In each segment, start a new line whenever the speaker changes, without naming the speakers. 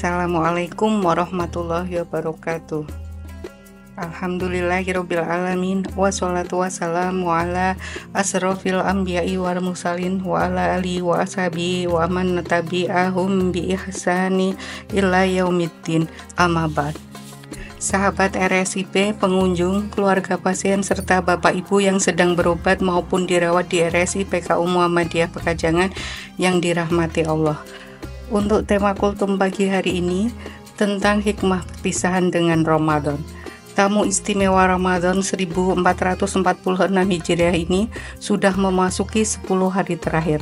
Assalamualaikum warahmatullahi wabarakatuh. Alhamdulillahirabbil alamin wassalatu wassalamu ala asrofil anbiya'i wal mursalin wa ala alihi wa ashabihi wa man tabi'ahum bi ihsani ila yaumiddin. Amma ba'd. Sahabat RSIP, pengunjung, keluarga pasien, serta Bapak Ibu yang sedang berobat maupun dirawat di RSI PKU Muhammadiyah Pekajangan yang dirahmati Allah. Untuk tema kultum pagi hari ini tentang hikmah perpisahan dengan Ramadan. Tamu istimewa Ramadan 1446 Hijriah ini sudah memasuki 10 hari terakhir.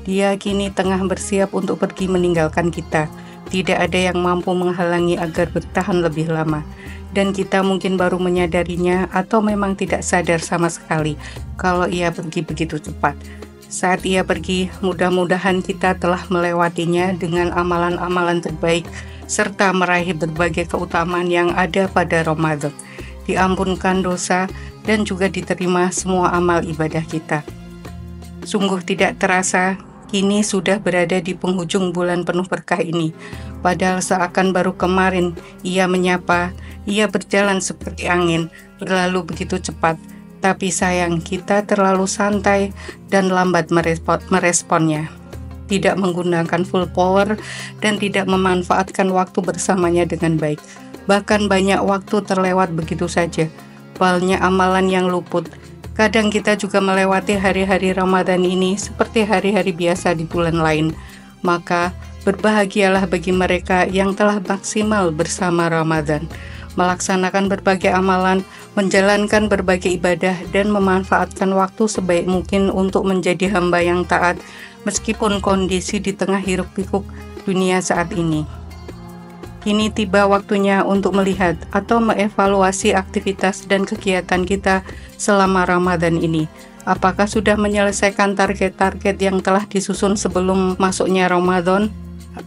Dia kini tengah bersiap untuk pergi meninggalkan kita. Tidak ada yang mampu menghalangi agar bertahan lebih lama. Dan kita mungkin baru menyadarinya atau memang tidak sadar sama sekali kalau ia pergi begitu cepat. Saat ia pergi, mudah-mudahan kita telah melewatinya dengan amalan-amalan terbaik serta meraih berbagai keutamaan yang ada pada Ramadan. Diampunkan dosa dan juga diterima semua amal ibadah kita. Sungguh tidak terasa, kini sudah berada di penghujung bulan penuh berkah ini. Padahal seakan baru kemarin ia menyapa, ia berjalan seperti angin, berlalu begitu cepat. Tapi sayang, kita terlalu santai dan lambat meresponnya. Tidak menggunakan full power dan tidak memanfaatkan waktu bersamanya dengan baik. Bahkan banyak waktu terlewat begitu saja. Banyak amalan yang luput. Kadang kita juga melewati hari-hari Ramadan ini seperti hari-hari biasa di bulan lain. Maka berbahagialah bagi mereka yang telah maksimal bersama Ramadan, melaksanakan berbagai amalan, menjalankan berbagai ibadah, dan memanfaatkan waktu sebaik mungkin untuk menjadi hamba yang taat, meskipun kondisi di tengah hiruk-pikuk dunia saat ini. Kini tiba waktunya untuk melihat atau mengevaluasi aktivitas dan kegiatan kita selama Ramadan ini. Apakah sudah menyelesaikan target-target yang telah disusun sebelum masuknya Ramadan,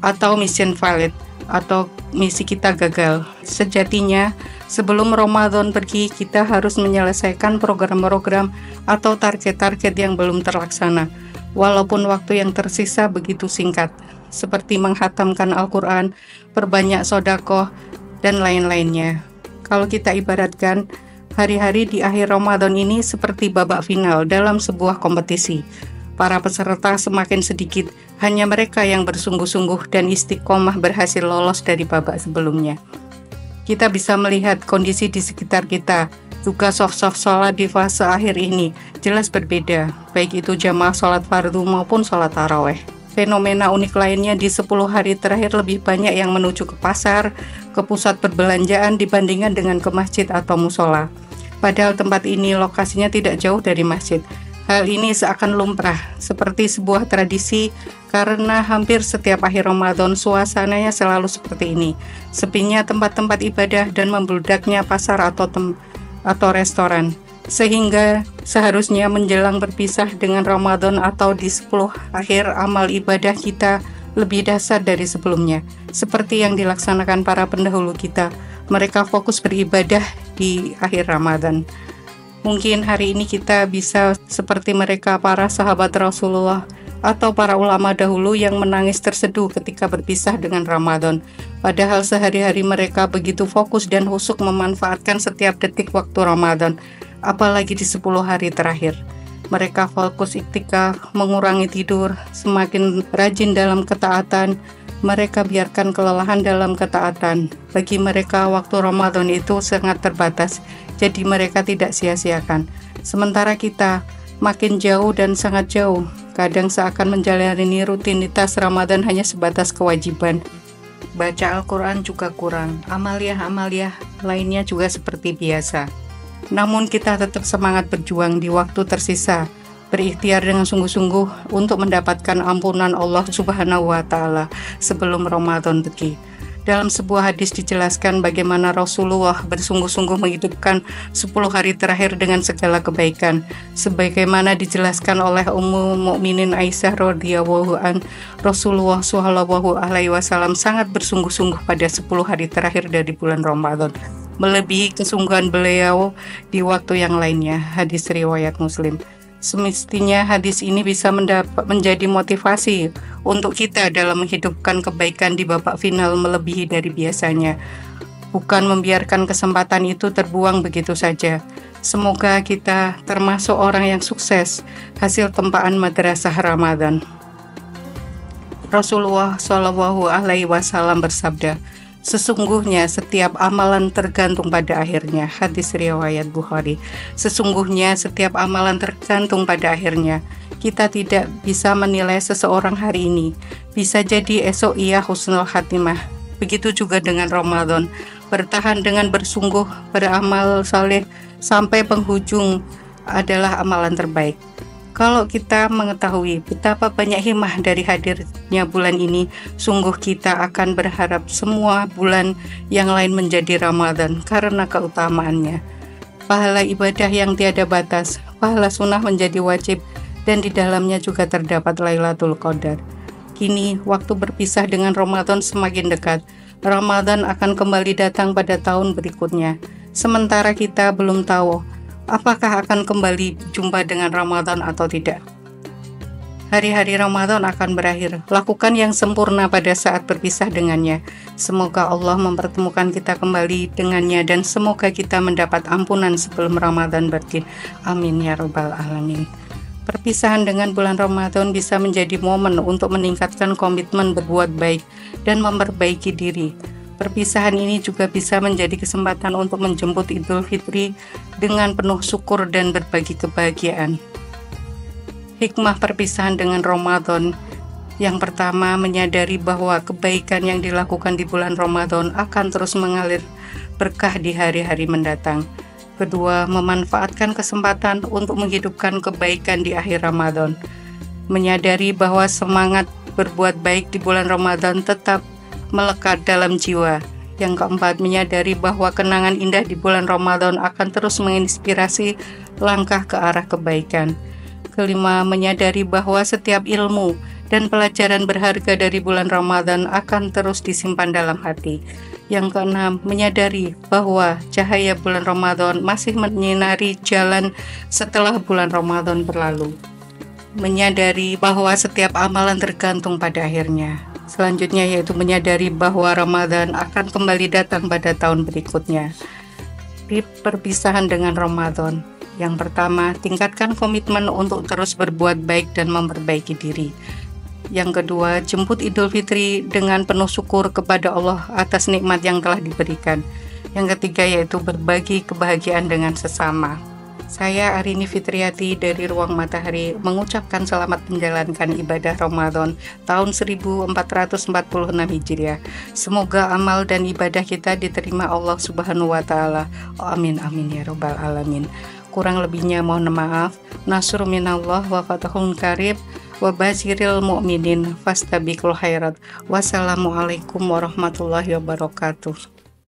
atau mission failed, atau misi kita gagal? Sejatinya, sebelum Ramadan pergi, kita harus menyelesaikan program-program atau target-target yang belum terlaksana, walaupun waktu yang tersisa begitu singkat, seperti menghatamkan Al-Quran, perbanyak sodakoh, dan lain-lainnya. Kalau kita ibaratkan, hari-hari di akhir Ramadan ini seperti babak final dalam sebuah kompetisi. Para peserta semakin sedikit, hanya mereka yang bersungguh-sungguh dan istiqomah berhasil lolos dari babak sebelumnya. Kita bisa melihat kondisi di sekitar kita, juga soft-soft sholat di fase akhir ini jelas berbeda, baik itu jamaah sholat fardu maupun sholat taraweh. Fenomena unik lainnya di 10 hari terakhir lebih banyak yang menuju ke pasar, ke pusat perbelanjaan dibandingkan dengan ke masjid atau musola. Padahal tempat ini lokasinya tidak jauh dari masjid. Hal ini seakan lumrah, seperti sebuah tradisi, karena hampir setiap akhir Ramadan suasananya selalu seperti ini. Sepinya tempat-tempat ibadah dan membludaknya pasar atau restoran. Sehingga seharusnya menjelang berpisah dengan Ramadan atau di 10 akhir amal ibadah kita lebih dahsyat dari sebelumnya. Seperti yang dilaksanakan para pendahulu kita, mereka fokus beribadah di akhir Ramadan. Mungkin hari ini kita bisa seperti mereka, para sahabat Rasulullah atau para ulama dahulu yang menangis terseduh ketika berpisah dengan Ramadan. Padahal sehari-hari mereka begitu fokus dan husuk memanfaatkan setiap detik waktu Ramadan, apalagi di 10 hari terakhir. Mereka fokus iktikaf, mengurangi tidur, semakin rajin dalam ketaatan. Mereka biarkan kelelahan dalam ketaatan. Bagi mereka waktu Ramadan itu sangat terbatas, jadi mereka tidak sia-siakan. Sementara kita makin jauh dan sangat jauh. Kadang seakan menjalani rutinitas Ramadan hanya sebatas kewajiban. Baca Al-Quran juga kurang, amaliah-amaliah lainnya juga seperti biasa. Namun kita tetap semangat berjuang di waktu tersisa, berikhtiar dengan sungguh-sungguh untuk mendapatkan ampunan Allah Subhanahu wa Ta'ala sebelum Ramadan pergi. Dalam sebuah hadis dijelaskan bagaimana Rasulullah bersungguh-sungguh menghidupkan 10 hari terakhir dengan segala kebaikan. Sebagaimana dijelaskan oleh Ummu Mukminin Aisyah radhiyallahu an, Rasulullah shallallahu alaihi wasallam sangat bersungguh-sungguh pada 10 hari terakhir dari bulan Ramadan, melebihi kesungguhan beliau di waktu yang lainnya. Hadis riwayat Muslim. Semestinya hadis ini bisa menjadi motivasi untuk kita dalam menghidupkan kebaikan di babak final melebihi dari biasanya, bukan membiarkan kesempatan itu terbuang begitu saja. Semoga kita termasuk orang yang sukses hasil tempaan madrasah Ramadan. Rasulullah Shallallahu Alaihi Wasallam bersabda, sesungguhnya setiap amalan tergantung pada akhirnya. Hadis riwayat Bukhari. Sesungguhnya setiap amalan tergantung pada akhirnya. Kita tidak bisa menilai seseorang hari ini. Bisa jadi esok ia husnul khatimah. Begitu juga dengan Ramadan. Bertahan dengan bersungguh, beramal saleh sampai penghujung adalah amalan terbaik. Kalau kita mengetahui betapa banyak hikmah dari hadirnya bulan ini, sungguh kita akan berharap semua bulan yang lain menjadi Ramadan karena keutamaannya. Pahala ibadah yang tiada batas, pahala sunnah menjadi wajib, dan di dalamnya juga terdapat Lailatul Qadar. Kini waktu berpisah dengan Ramadan semakin dekat. Ramadan akan kembali datang pada tahun berikutnya. Sementara kita belum tahu apakah akan kembali jumpa dengan Ramadan atau tidak. Hari-hari Ramadan akan berakhir. Lakukan yang sempurna pada saat berpisah dengannya. Semoga Allah mempertemukan kita kembali dengannya dan semoga kita mendapat ampunan sebelum Ramadan berakhir. Amin ya rabbal alamin. Perpisahan dengan bulan Ramadan bisa menjadi momen untuk meningkatkan komitmen berbuat baik dan memperbaiki diri. Perpisahan ini juga bisa menjadi kesempatan untuk menjemput Idul Fitri dengan penuh syukur dan berbagi kebahagiaan. Hikmah perpisahan dengan Ramadan. Yang pertama, menyadari bahwa kebaikan yang dilakukan di bulan Ramadan akan terus mengalir berkah di hari-hari mendatang. Kedua, memanfaatkan kesempatan untuk menghidupkan kebaikan di akhir Ramadan. Menyadari bahwa semangat berbuat baik di bulan Ramadan tetap melekat dalam jiwa. Yang keempat, menyadari bahwa kenangan indah di bulan Ramadan akan terus menginspirasi langkah ke arah kebaikan. Kelima, menyadari bahwa setiap ilmu dan pelajaran berharga dari bulan Ramadan akan terus disimpan dalam hati. Yang keenam, menyadari bahwa cahaya bulan Ramadan masih menyinari jalan setelah bulan Ramadan berlalu. Menyadari bahwa setiap amalan tergantung pada akhirnya. Selanjutnya yaitu menyadari bahwa Ramadan akan kembali datang pada tahun berikutnya. Di perpisahan dengan Ramadan, yang pertama, tingkatkan komitmen untuk terus berbuat baik dan memperbaiki diri. Yang kedua, jemput Idul Fitri dengan penuh syukur kepada Allah atas nikmat yang telah diberikan. Yang ketiga yaitu berbagi kebahagiaan dengan sesama. Saya Arini Fitriati dari Ruang Matahari mengucapkan selamat menjalankan ibadah Ramadan tahun 1446 Hijriah. Semoga amal dan ibadah kita diterima Allah Subhanahu wa taala. Amin amin ya rabbal alamin. Kurang lebihnya mohon maaf. Nasrun minallah wa fathun qarib wa basyiril mu'minin fastabiqul khairat. Wassalamualaikum warahmatullahi wabarakatuh.